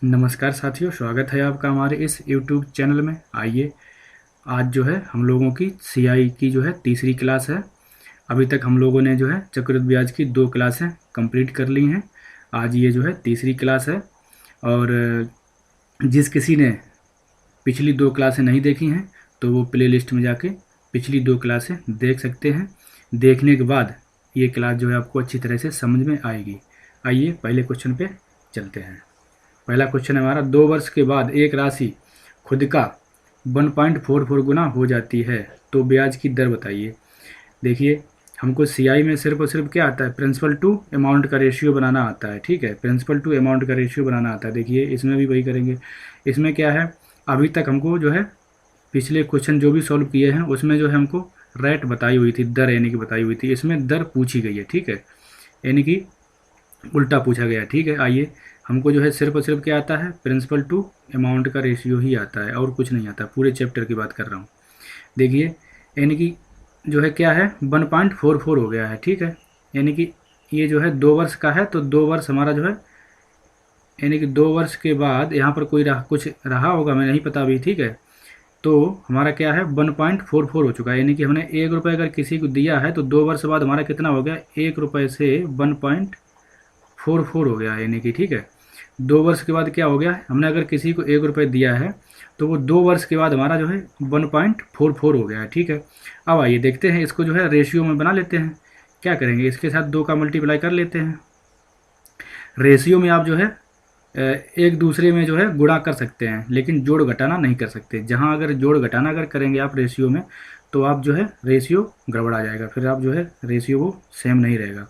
नमस्कार साथियों, स्वागत है आपका हमारे इस YouTube चैनल में। आइए, आज जो है हम लोगों की CI की जो है तीसरी क्लास है। अभी तक हम लोगों ने जो है चक्रवृद्धि ब्याज की 2 क्लासें कंप्लीट कर ली हैं। आज ये जो है तीसरी क्लास है और जिस किसी ने पिछली 2 क्लासें नहीं देखी हैं तो वो प्लेलिस्ट में जाके पिछली 2 क्लासें देख सकते हैं। देखने के बाद ये क्लास जो है आपको अच्छी तरह से समझ में आएगी। आइए पहले क्वेश्चन पे चलते हैं। पहला क्वेश्चन है हमारा, 2 वर्ष के बाद एक राशि खुद का 1.44 गुना हो जाती है तो ब्याज की दर बताइए। देखिए, हमको CI में सिर्फ और सिर्फ क्या आता है, प्रिंसिपल टू अमाउंट का रेशियो बनाना आता है। ठीक है, प्रिंसिपल टू अमाउंट का रेशियो बनाना आता है। देखिए, इसमें भी वही करेंगे। इसमें क्या है, अभी तक हमको जो है पिछले क्वेश्चन जो भी सॉल्व किए हैं उसमें जो है हमको रेट बताई हुई थी, दर यानी कि बताई हुई थी। इसमें दर पूछी गई है। ठीक है, यानी कि उल्टा पूछा गया। ठीक है, आइए, हमको जो है सिर्फ और सिर्फ क्या आता है, प्रिंसिपल टू अमाउंट का रेशियो ही आता है और कुछ नहीं आता। पूरे चैप्टर की बात कर रहा हूँ। देखिए, यानी कि जो है क्या है, 1.44 हो गया है। ठीक है, यानी कि ये जो है 2 वर्ष का है तो 2 वर्ष हमारा जो है, यानी कि 2 वर्ष के बाद यहाँ पर कोई कुछ रहा होगा, मैं नहीं पता अभी। ठीक है, तो हमारा क्या है, 1.44 हो चुका है। यानी कि हमने 1 रुपये अगर किसी को दिया है तो 2 वर्ष बाद हमारा कितना हो गया, 1 रुपये से 1.44 हो गया। यानी कि ठीक है, 2 वर्ष के बाद क्या हो गया, हमने अगर किसी को 1 रुपये दिया है तो वो 2 वर्ष के बाद हमारा जो है 1.44 हो गया है। ठीक है, अब आइए देखते हैं, इसको जो है रेशियो में बना लेते हैं। क्या करेंगे, इसके साथ 2 का मल्टीप्लाई कर लेते हैं। रेशियो में आप जो है एक दूसरे में जो है गुणा कर सकते हैं, लेकिन जोड़ घटाना नहीं कर सकते। जहाँ अगर जोड़ घटाना अगर करेंगे आप रेशियो में तो आप जो है रेशियो गड़बड़ा जाएगा, फिर आप जो है रेशियो वो सेम नहीं रहेगा।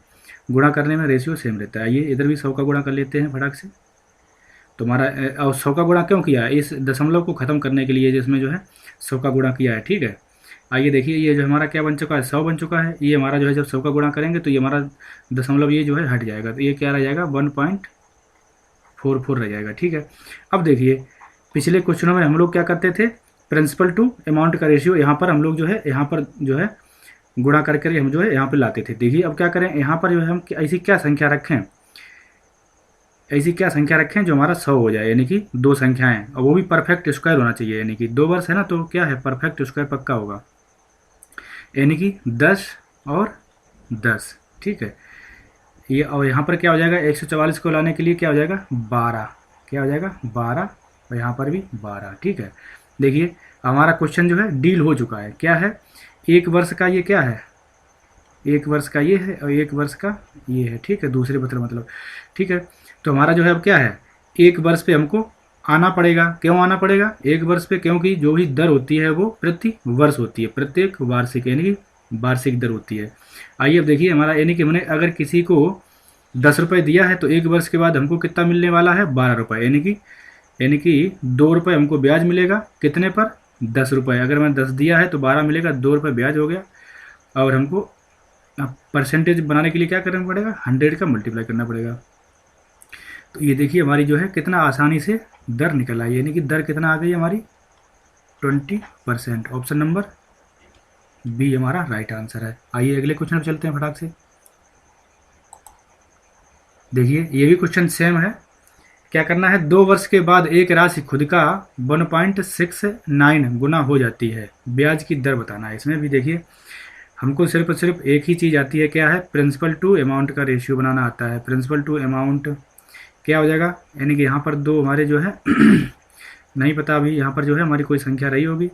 गुणा करने में रेशियो सेम रहता है। आइए, इधर भी 100 का गुणा कर लेते हैं फटाक से। तो हमारा और 100 का गुणा क्यों किया है, इस दशमलव को ख़त्म करने के लिए, जिसमें जो है 100 का गुणा किया है। ठीक है, आइए देखिए, ये जो हमारा क्या बन चुका है, 100 बन चुका है। ये हमारा जो है जब 100 का गुणा करेंगे तो ये हमारा दशमलव ये जो है हट जाएगा, तो ये क्या रह जाएगा, 1.44 रह जाएगा। ठीक है, अब देखिए, पिछले क्वेश्चनों में हम लोग क्या करते थे, प्रिंसिपल टू अमाउंट का रेशियो यहाँ पर हम लोग जो है यहाँ पर जो है गुणा करके हम जो है यहाँ पर लाते थे। देखिए, अब क्या करें, यहाँ पर जो है हम ऐसी क्या संख्या रखें, ऐसी क्या संख्या रखें जो हमारा 100 हो जाए, यानी कि 2 संख्याएं, और वो भी परफेक्ट स्क्वायर होना चाहिए। यानी कि 2 वर्ष है ना, तो क्या है, परफेक्ट स्क्वायर पक्का होगा, यानी कि 10 और 10। ठीक है, ये और यहाँ पर क्या हो जाएगा, 144 को लाने के लिए क्या हो जाएगा, 12। क्या हो जाएगा, 12, और यहाँ पर भी 12। ठीक है, देखिए हमारा क्वेश्चन जो है डील हो चुका है। क्या है, 1 वर्ष का ये क्या है, 1 वर्ष का ये है और 1 वर्ष का ये है। ठीक है, दूसरे मतलब। ठीक है, तो हमारा जो है अब क्या है, 1 वर्ष पे हमको आना पड़ेगा। क्यों आना पड़ेगा 1 वर्ष पे, क्योंकि जो भी दर होती है वो प्रति वर्ष होती है, प्रत्येक वार्षिक, यानी कि वार्षिक दर होती है। आइए अब देखिए हमारा, यानी कि हमने अगर किसी को 10 रुपये दिया है तो 1 वर्ष के बाद हमको कितना मिलने वाला है, 12 रुपये। यानी कि 2 रुपये हमको ब्याज मिलेगा, कितने पर, 10 रुपये। अगर मैंने 10 दिया है तो 12 मिलेगा, 2 रुपये ब्याज हो गया। और हमको परसेंटेज बनाने के लिए क्या करना पड़ेगा, 100 का मल्टीप्लाई करना पड़ेगा। तो ये देखिए हमारी जो है कितना आसानी से दर निकल आई, यानी कि दर कितना आ गई हमारी, 20%। ऑप्शन नंबर बी हमारा राइट आंसर है। आइए अगले क्वेश्चन पर चलते हैं फटाक से। देखिए, ये भी क्वेश्चन सेम है। क्या करना है, 2 वर्ष के बाद एक राशि खुद का 1.69 गुना हो जाती है, ब्याज की दर बताना है। इसमें भी देखिए, हमको सिर्फ और सिर्फ एक ही चीज़ आती है, क्या है, प्रिंसिपल टू अमाउंट का रेशियो बनाना आता है। प्रिंसिपल टू अमाउंट क्या हो जाएगा, यानी कि यहाँ पर 2 हमारे जो है नहीं पता अभी, यहाँ पर जो है हमारी कोई संख्या रही होगी,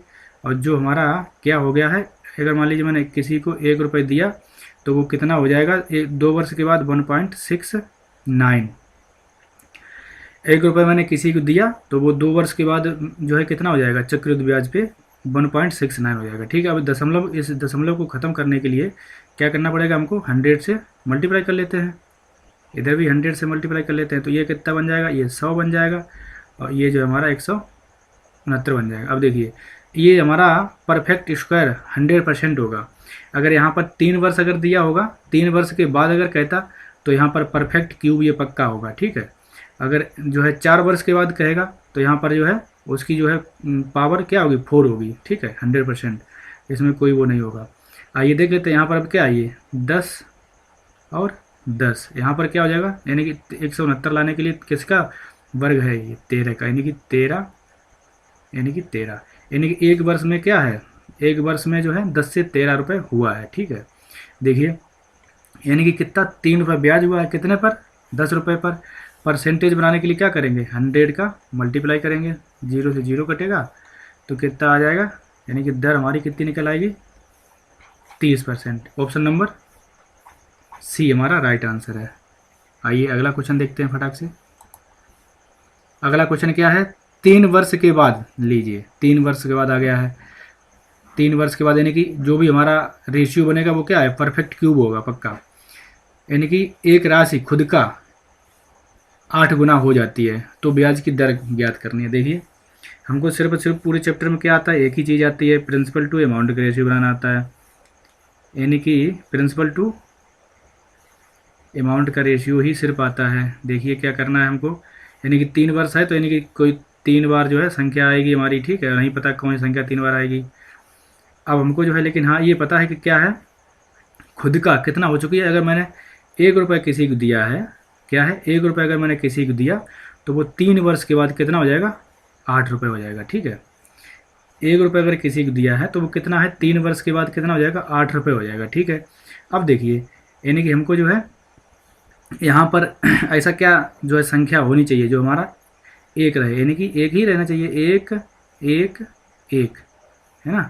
और जो हमारा क्या हो गया है, अगर मान लीजिए मैंने किसी को 1 रुपये दिया तो वो कितना हो जाएगा, 2 वर्ष के बाद 1.69। 1 रुपये मैंने किसी को दिया तो वो 2 वर्ष के बाद जो है कितना हो जाएगा, चक्रवृद्धि ब्याज पे 1.69 हो जाएगा। ठीक है, अब दशमलव, इस दशमलव को ख़त्म करने के लिए क्या करना पड़ेगा, हमको 100 से मल्टीप्लाई कर लेते हैं। इधर भी 100 से मल्टीप्लाई कर लेते हैं, तो ये कितना बन जाएगा, ये 100 बन जाएगा, और ये जो हमारा 169 बन जाएगा। अब देखिए, ये हमारा परफेक्ट स्क्वायर 100% होगा। अगर यहाँ पर 3 वर्ष अगर दिया होगा, 3 वर्ष के बाद अगर कहता तो यहाँ पर परफेक्ट क्यूब ये पक्का होगा। ठीक है, अगर जो है 4 वर्ष के बाद कहेगा तो यहाँ पर जो है उसकी जो है पावर क्या होगी, 4 होगी। ठीक है, 100%, इसमें कोई वो नहीं होगा। आइए देख लेते हैं, यहाँ पर अब क्या आइए, 10 और 10, यहाँ पर क्या हो जाएगा, यानी कि 169 लाने के लिए किसका, वर्ग है ये 13 का, यानी कि 13, यानी कि एक वर्ष में क्या है, एक वर्ष में जो है 10 से 13 रुपये हुआ है। ठीक है, देखिए यानी कि कितना, 3 रुपये ब्याज हुआ है कितने पर, 10 रुपये पर। परसेंटेज बनाने के लिए क्या करेंगे, 100 का मल्टीप्लाई करेंगे, 0 से 0 कटेगा तो कितना आ जाएगा, यानी कि दर हमारी कितनी निकल आएगी, 30%। ऑप्शन नंबर सी हमारा राइट आंसर है। आइए अगला क्वेश्चन देखते हैं फटाक से। अगला क्वेश्चन क्या है, 3 वर्ष के बाद, लीजिए 3 वर्ष के बाद आ गया है। 3 वर्ष के बाद यानी कि जो भी हमारा रेशियो बनेगा वो क्या है, परफेक्ट क्यूब होगा पक्का। यानी कि एक राशि खुद का 8 गुना हो जाती है तो ब्याज की दर ज्ञात करनी है। देखिए हमको सिर्फ पूरे चैप्टर में क्या आता है, एक ही चीज़ आती है, प्रिंसिपल टू अमाउंट का रेशियो बनाना आता है। यानी कि प्रिंसिपल टू अमाउंट का रेशियो ही सिर्फ आता है। देखिए क्या करना है हमको, यानी कि 3 वर्ष है तो यानी कि कोई 3 बार जो है संख्या आएगी हमारी। ठीक है, नहीं पता कौन सी संख्या 3 बार आएगी। अब हमको जो है, लेकिन हाँ ये पता है कि क्या है, खुद का कितना हो चुकी है। अगर मैंने 1 रुपये किसी को दिया है, क्या है 1 रुपये अगर मैंने किसी को दिया तो वो 3 वर्ष के बाद कितना हो जाएगा, 8 रुपये हो जाएगा। ठीक है, 1 रुपये अगर किसी को दिया है तो वो कितना है, 3 वर्ष के बाद कितना हो जाएगा, 8 रुपये हो जाएगा। ठीक है, अब देखिए यानी कि हमको जो है यहाँ पर ऐसा क्या जो है संख्या होनी चाहिए जो हमारा एक रहे, यानी कि एक ही रहना चाहिए, एक एक एक, है ना,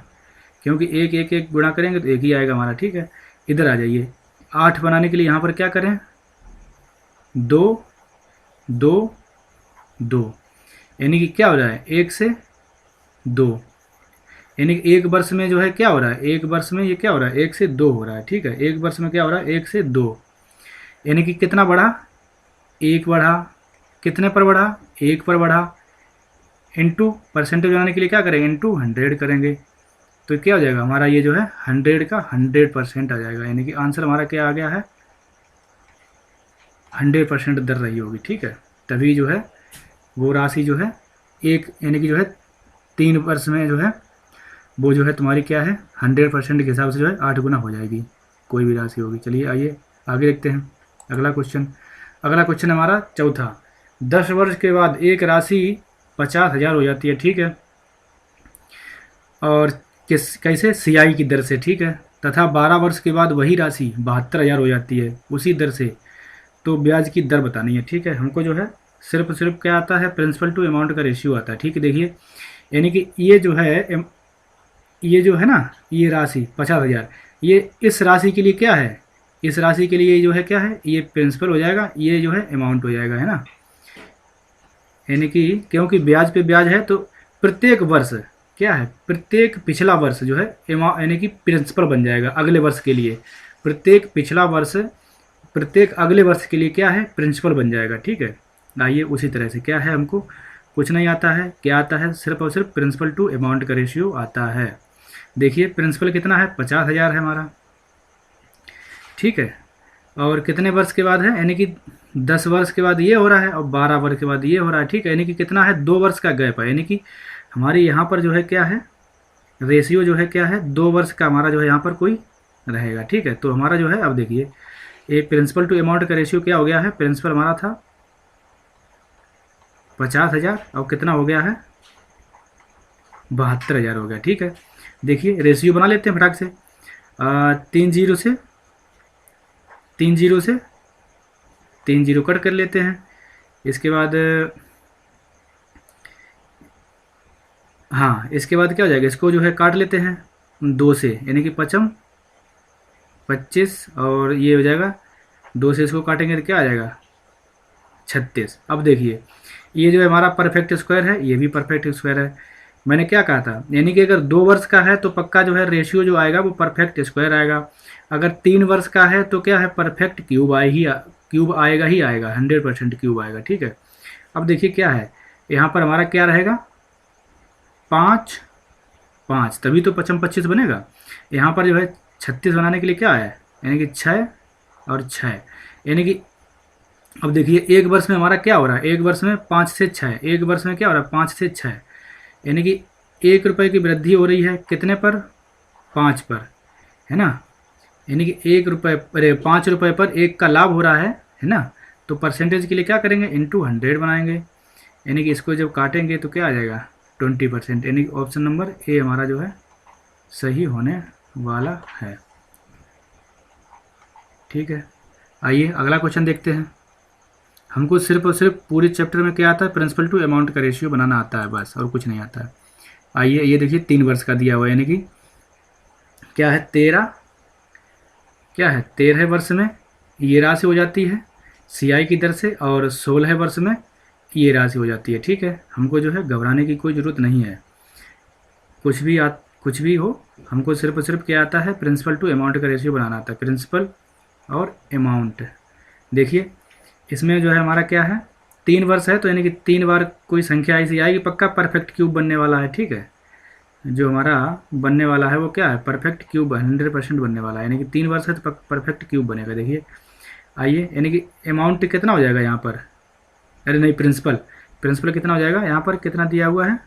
क्योंकि एक एक एक गुणा करेंगे तो एक ही आएगा हमारा। ठीक है, इधर आ जाइए, 8 बनाने के लिए यहाँ पर क्या करें, 2 2 2, यानी कि क्या हो रहा है, 1 से 2, यानी कि एक वर्ष में जो है क्या हो रहा है, एक वर्ष में ये क्या हो रहा है, 1 से 2 हो रहा है। ठीक है, एक वर्ष में क्या हो रहा है, 1 से 2, यानी कि कितना बढ़ा, 1 बढ़ा, कितने पर बढ़ा, 1 पर बढ़ा, इनटू परसेंटेज बनाने के लिए क्या करेंगे, इनटू 100 करेंगे तो क्या हो जाएगा हमारा, ये जो है 100 का 100% आ जाएगा। यानी कि आंसर हमारा क्या आ गया है, 100% दर रही होगी। ठीक है, तभी जो है वो राशि जो है एक, यानी कि जो है 3 वर्ष में जो है वो जो है तुम्हारी क्या है, 100% के हिसाब से जो है 8 गुना हो जाएगी कोई भी राशि होगी। चलिए आइए आगे देखते हैं अगला क्वेश्चन। अगला क्वेश्चन हमारा चौथा, 10 वर्ष के बाद एक राशि 50,000 हो जाती है। ठीक है, और कैसे, सीआई की दर से। ठीक है, तथा 12 वर्ष के बाद वही राशि 72,000 हो जाती है उसी दर से, तो ब्याज की दर बतानी है। ठीक है, हमको जो है सिर्फ क्या आता है, प्रिंसिपल टू अमाउंट का रेशियो आता है। ठीक है, देखिए यानी कि ये जो है ना, ये राशि 50,000, ये इस राशि के लिए क्या है, इस राशि के लिए जो है क्या है, ये प्रिंसिपल हो जाएगा, ये जो है अमाउंट हो जाएगा, है ना। यानी कि क्योंकि ब्याज पे ब्याज है तो प्रत्येक वर्ष क्या है, प्रत्येक पिछला वर्ष जो है यानी कि प्रिंसिपल बन जाएगा अगले वर्ष के लिए, प्रत्येक पिछला वर्ष प्रत्येक अगले वर्ष के लिए क्या है, प्रिंसिपल बन जाएगा। ठीक है, आइए उसी तरह से क्या है, हमको कुछ नहीं आता है, क्या आता है, सिर्फ और सिर्फ प्रिंसिपल टू अमाउंट का रेशियो आता है। देखिए प्रिंसिपल कितना है, 50,000 है हमारा। ठीक है, और कितने वर्ष के बाद है, यानी कि 10 वर्ष के बाद ये हो रहा है और 12 वर्ष के बाद ये हो रहा है। ठीक है, यानी कि कितना है, 2 वर्ष का गैप है, यानी कि हमारे यहाँ पर जो है क्या है, रेशियो जो है क्या है, 2 वर्ष का हमारा जो है यहाँ पर कोई रहेगा। ठीक है, तो हमारा जो है, अब देखिए ये प्रिंसिपल टू अमाउंट का रेशियो क्या हो गया है, प्रिंसिपल हमारा था 50,000 और कितना हो गया है, 72,000 हो गया। ठीक है, देखिए रेशियो बना लेते हैं फटाक से, 3 जीरो से 3 जीरो कट कर लेते हैं। इसके बाद हाँ, इसके बाद क्या हो जाएगा, इसको जो है काट लेते हैं 2 से, यानी कि 5 25 और ये हो जाएगा 2 से इसको काटेंगे तो क्या आ जाएगा, 36। अब देखिए ये जो है हमारा परफेक्ट स्क्वायर है, ये भी परफेक्ट स्क्वायर है। मैंने क्या कहा था, यानी कि अगर 2 वर्ष का है तो पक्का जो है रेशियो जो आएगा वो परफेक्ट स्क्वायर आएगा, अगर 3 वर्ष का है तो क्या है, परफेक्ट क्यूब क्यूब आएगा ही आएगा, 100% क्यूब आएगा। ठीक है, अब देखिए क्या है, यहाँ पर हमारा क्या रहेगा, 5 5, तभी तो 55 25 बनेगा। यहाँ पर जो है 36 बनाने के लिए क्या है, यानी कि 6 और 6, यानी कि अब देखिए एक वर्ष में हमारा क्या हो रहा है, एक वर्ष में 5 से 6, एक वर्ष में क्या हो रहा है, 5 से 6, यानी कि 1 रुपये की वृद्धि हो रही है कितने पर, 5 पर, है ना। यानी कि 1 रुपये, अरे 5 रुपये पर 1 का लाभ हो रहा है ना, तो परसेंटेज के लिए क्या करेंगे, इनटू 100 बनाएंगे। यानी कि इसको जब काटेंगे तो क्या आ जाएगा 20%, यानी कि ऑप्शन नंबर ए हमारा जो है सही होने वाला है। ठीक है, आइए अगला क्वेश्चन देखते हैं। हमको सिर्फ और सिर्फ पूरे चैप्टर में क्या आता है, प्रिंसिपल टू अमाउंट का रेशियो बनाना आता है, बस और कुछ नहीं आता है। आइए ये देखिए 3 वर्ष का दिया हुआ है, यानी कि क्या है 13 वर्ष में ये राशि हो जाती है सीआई की दर से, और 16 वर्ष में ये राशि हो जाती है। ठीक है, हमको जो है घबराने की कोई ज़रूरत नहीं है, कुछ भी हो, हमको सिर्फ और सिर्फ क्या आता है, प्रिंसिपल टू अमाउंट का रेशियो बनाना आता है, प्रिंसिपल और अमाउंट। देखिए इसमें जो है हमारा क्या है 3 वर्ष है, तो यानी कि 3 बार कोई संख्या ऐसी आएगी, पक्का परफेक्ट क्यूब बनने वाला है। ठीक है, जो हमारा बनने वाला है वो क्या है, परफेक्ट क्यूब 100% बनने वाला है, यानी कि 3 वर्ष है तो परफेक्ट क्यूब बनेगा। देखिए आइए, यानी कि अमाउंट कितना हो जाएगा यहाँ पर, अरे नहीं प्रिंसिपल कितना हो जाएगा, यहाँ पर कितना दिया हुआ है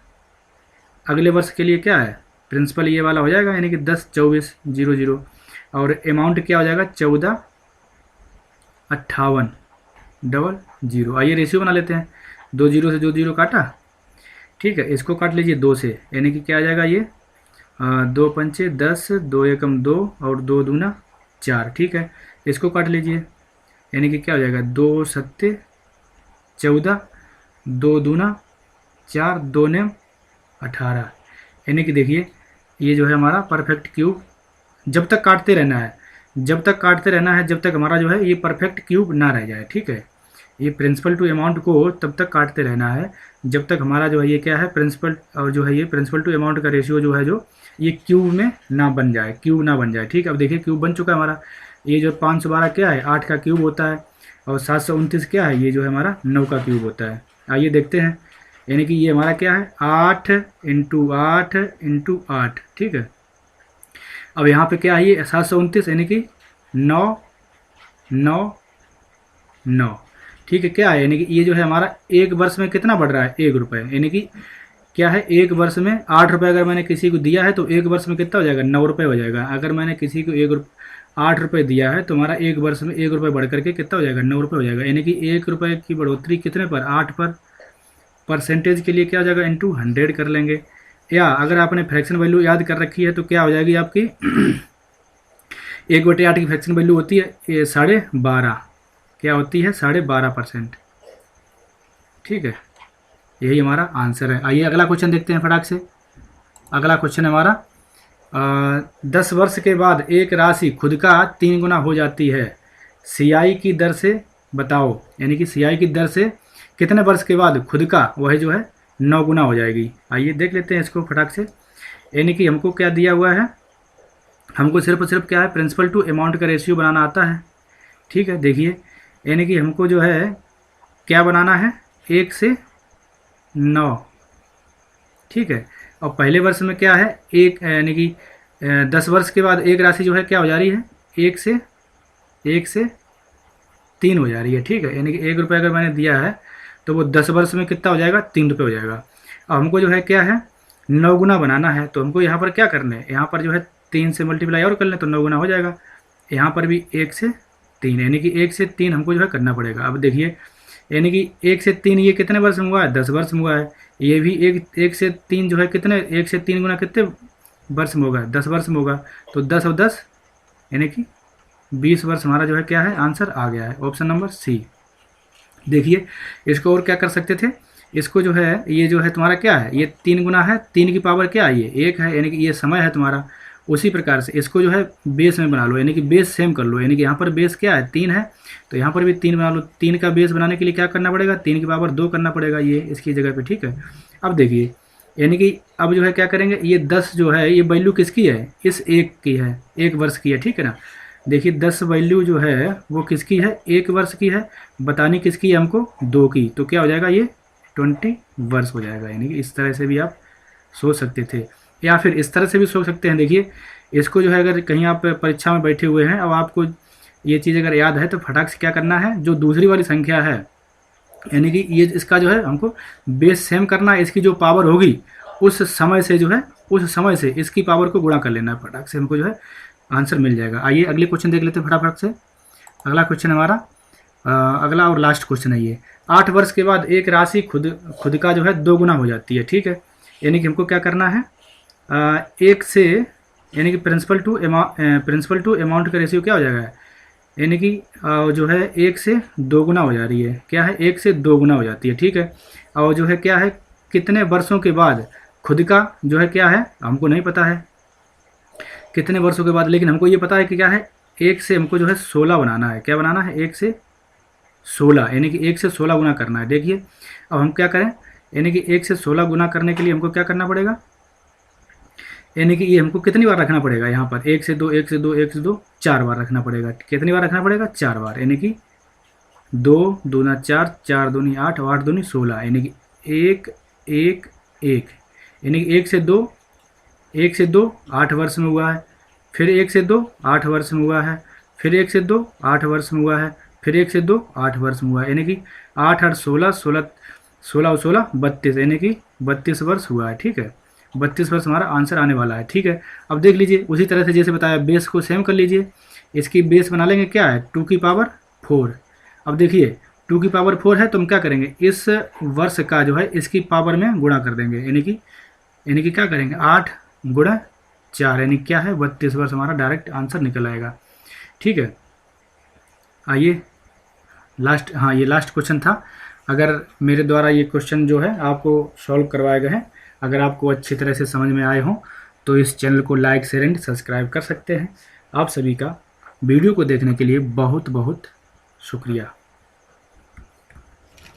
अगले वर्ष के लिए, क्या है प्रिंसिपल ये वाला हो जाएगा, यानी कि 10/24/00, और अमाउंट क्या हो जाएगा 14/58/00। आइए रेशियो बना लेते हैं, 2 जीरो से 2 जीरो काटा, ठीक है, इसको काट लीजिए 2 से, यानी कि क्या आ जाएगा ये 2 पंचे 10, 2 एकम 2 और 2 दूना 4। ठीक है, इसको काट लीजिए, यानी कि क्या हो जाएगा 2 सत्ते 14, 2 दूना 4, 2 नेम 18। यानी कि देखिए ये जो है हमारा परफेक्ट क्यूब, जब तक काटते रहना है, जब तक हमारा जो है ये परफेक्ट क्यूब ना रह जाए। ठीक है, ये प्रिंसिपल टू अमाउंट को तब तक काटते रहना है जब तक हमारा जो है ये क्या है प्रिंसिपल, और जो है ये प्रिंसिपल टू अमाउंट का रेशियो जो है जो ये क्यूब में ना बन जाए, ठीक है। अब देखिए क्यूब बन चुका है हमारा, ये जो 512 क्या है 8 का क्यूब होता है, और 729 क्या है ये जो है हमारा 9 का क्यूब होता है। आइए देखते हैं, यानी कि ये हमारा क्या है 8 × 8 × 8। ठीक है, अब यहाँ पे क्या है ये 729, यानी कि 9 9 9। ठीक है, क्या है यानी कि ये जो है हमारा एक वर्ष में कितना बढ़ रहा है 1 रुपये, यानी कि क्या है एक वर्ष में 8 रुपये अगर मैंने किसी को दिया है तो एक वर्ष में कितना हो जाएगा 9 रुपये हो जाएगा। अगर मैंने किसी को 8 रुपये दिया है तो हमारा एक वर्ष में 1 रुपये बढ़ करके कितना हो जाएगा 9 रुपये हो जाएगा, यानी कि 1 रुपये की बढ़ोतरी कितने पर 8 पर, परसेंटेज के लिए क्या हो जाएगा इंटू 100 कर लेंगे। या अगर आपने फ्रैक्शन वैल्यू याद कर रखी है तो क्या हो जाएगी आपकी 1/8 की फ्रैक्शन वैल्यू होती है 12.5, क्या होती है 12.5%। ठीक है, यही हमारा आंसर है। आइए अगला क्वेश्चन देखते हैं फटाक से। अगला क्वेश्चन हमारा 10 वर्ष के बाद एक राशि खुद का 3 गुना हो जाती है, सीआई की दर से बताओ, यानी कि सीआई की दर से कितने वर्ष के बाद खुद का वह जो है 9 गुना हो जाएगी। आइए देख लेते हैं इसको फटाक से, यानी कि हमको क्या दिया हुआ है, हमको सिर्फ और सिर्फ क्या है प्रिंसिपल टू अमाउंट का रेशियो बनाना आता है। ठीक है, देखिए यानी कि हमको जो है क्या बनाना है 1 से 9। ठीक है, और पहले वर्ष में क्या है एक, यानी कि 10 वर्ष के बाद एक राशि जो है क्या हो जा रही है 1 से 3 हो जा रही है। ठीक है, यानी कि 1 रुपये अगर मैंने दिया है तो वो 10 वर्ष में कितना हो जाएगा 3 रुपये हो जाएगा। अब हमको जो है क्या है 9 गुना बनाना है, तो हमको यहाँ पर क्या करना है, यहाँ पर जो है 3 से मल्टीप्लाई और कर लें तो 9 गुना हो जाएगा। यहाँ पर भी 1 से 3, यानी कि 1 से 3 हमको जो है करना पड़ेगा। अब देखिए यानी कि 1 से 3 ये कितने वर्ष में हुआ है 10 वर्ष में हुआ है, ये भी 1 से 3 जो है कितने 1 से 3 गुना कितने वर्ष में होगा 10 वर्ष में होगा, तो 10 और 10 यानी कि 20 वर्ष हमारा जो है क्या है आंसर आ गया है, ऑप्शन नंबर सी। देखिए इसको और क्या कर सकते थे, इसको जो है ये जो है तुम्हारा क्या है ये 3 गुना है, 3 की पावर क्या है ये 1 है, यानी कि ये समय है तुम्हारा। उसी प्रकार से इसको जो है बेस में बना लो, यानी कि बेस सेम कर लो, यानी कि यहाँ पर बेस क्या है 3 है तो यहाँ पर भी 3 बना लो। 3 का बेस बनाने के लिए क्या करना पड़ेगा 3 की पावर 2 करना पड़ेगा ये इसकी जगह पे। ठीक है, अब देखिए यानी कि अब जो है क्या करेंगे, ये 10 जो है ये वैल्यू किसकी है इस 1 की है, 1 वर्ष की है। ठीक है ना, देखिए 10 वैल्यू जो है वो किसकी है 1 वर्ष की है, बतानी किसकी है हमको 2 की, तो क्या हो जाएगा ये 20 वर्ष हो जाएगा। यानी कि इस तरह से भी आप सोच सकते थे, या फिर इस तरह से भी सोच सकते हैं। देखिए इसको जो है अगर कहीं आप परीक्षा में बैठे हुए हैं और आपको ये चीज़ अगर याद है तो फटाक से क्या करना है, जो दूसरी वाली संख्या है यानी कि ये इसका जो है हमको बेस सेम करना है, इसकी जो पावर होगी उस समय से जो है उस समय से इसकी पावर को गुणा कर लेना है, फटाक से हमको जो है आंसर मिल जाएगा। आइए अगले क्वेश्चन देख लेते हैं फटाफट से। अगला क्वेश्चन हमारा अगला और लास्ट क्वेश्चन है ये। 8 वर्ष के बाद एक राशि खुद का जो है 2 गुना हो जाती है, ठीक है। यानी कि हमको क्या करना है, एक से, यानी कि प्रिंसिपल टू अमाउंट का रेशियो क्या हो जाएगा, यानी कि जो है 1 से 2 गुना हो जा रही है, क्या है 1 से 2 गुना हो जाती है, ठीक है। और जो है क्या है, कितने वर्षों के बाद खुद का जो है क्या है, हमको नहीं पता है कितने वर्षों के बाद, लेकिन हमको ये पता है कि क्या है, 1 से हमको जो है 16 बनाना है। क्या बनाना है, 1 से 16, यानी कि 1 से 16 गुना करना है। देखिए अब हम क्या करें, यानी कि 1 से 16 गुना करने के लिए हमको क्या करना पड़ेगा, यानी कि ये हमको कितनी बार रखना पड़ेगा, यहाँ पर 1 से 2 1 से 2 1 से 2 4 बार रखना पड़ेगा। कितनी बार रखना पड़ेगा, 4 बार, यानी कि 2 दूना 4, 4 दूनी 8, 8 दूनी 16, यानी कि 1 1 1, यानी कि 1 से 2 8 वर्ष में हुआ है, फिर 1 से 2 8 वर्ष में हुआ है, फिर 1 से 2 8 वर्ष में हुआ है, फिर 1 से 2 8 वर्ष में हुआ है, यानी कि 8 8 16 16 16 और 16 32, यानी कि 32 वर्ष हुआ है, ठीक है। 32 वर्ष हमारा आंसर आने वाला है, ठीक है। अब देख लीजिए उसी तरह से जैसे बताया, बेस को सेम कर लीजिए। इसकी बेस बना लेंगे, क्या है 2 की पावर 4। अब देखिए 2 की पावर 4 है तो हम क्या करेंगे, इस वर्ष का जो है इसकी पावर में गुणा कर देंगे, यानी कि क्या करेंगे 8 गुणा 4, यानी क्या है 32 वर्ष हमारा डायरेक्ट आंसर निकल आएगा, ठीक है। आइए लास्ट, हाँ ये लास्ट क्वेश्चन था। अगर मेरे द्वारा ये क्वेश्चन जो है आपको सॉल्व करवाए गए हैं, अगर आपको अच्छी तरह से समझ में आए हों तो इस चैनल को लाइक शेयर एंड सब्सक्राइब कर सकते हैं। आप सभी का वीडियो को देखने के लिए बहुत बहुत शुक्रिया।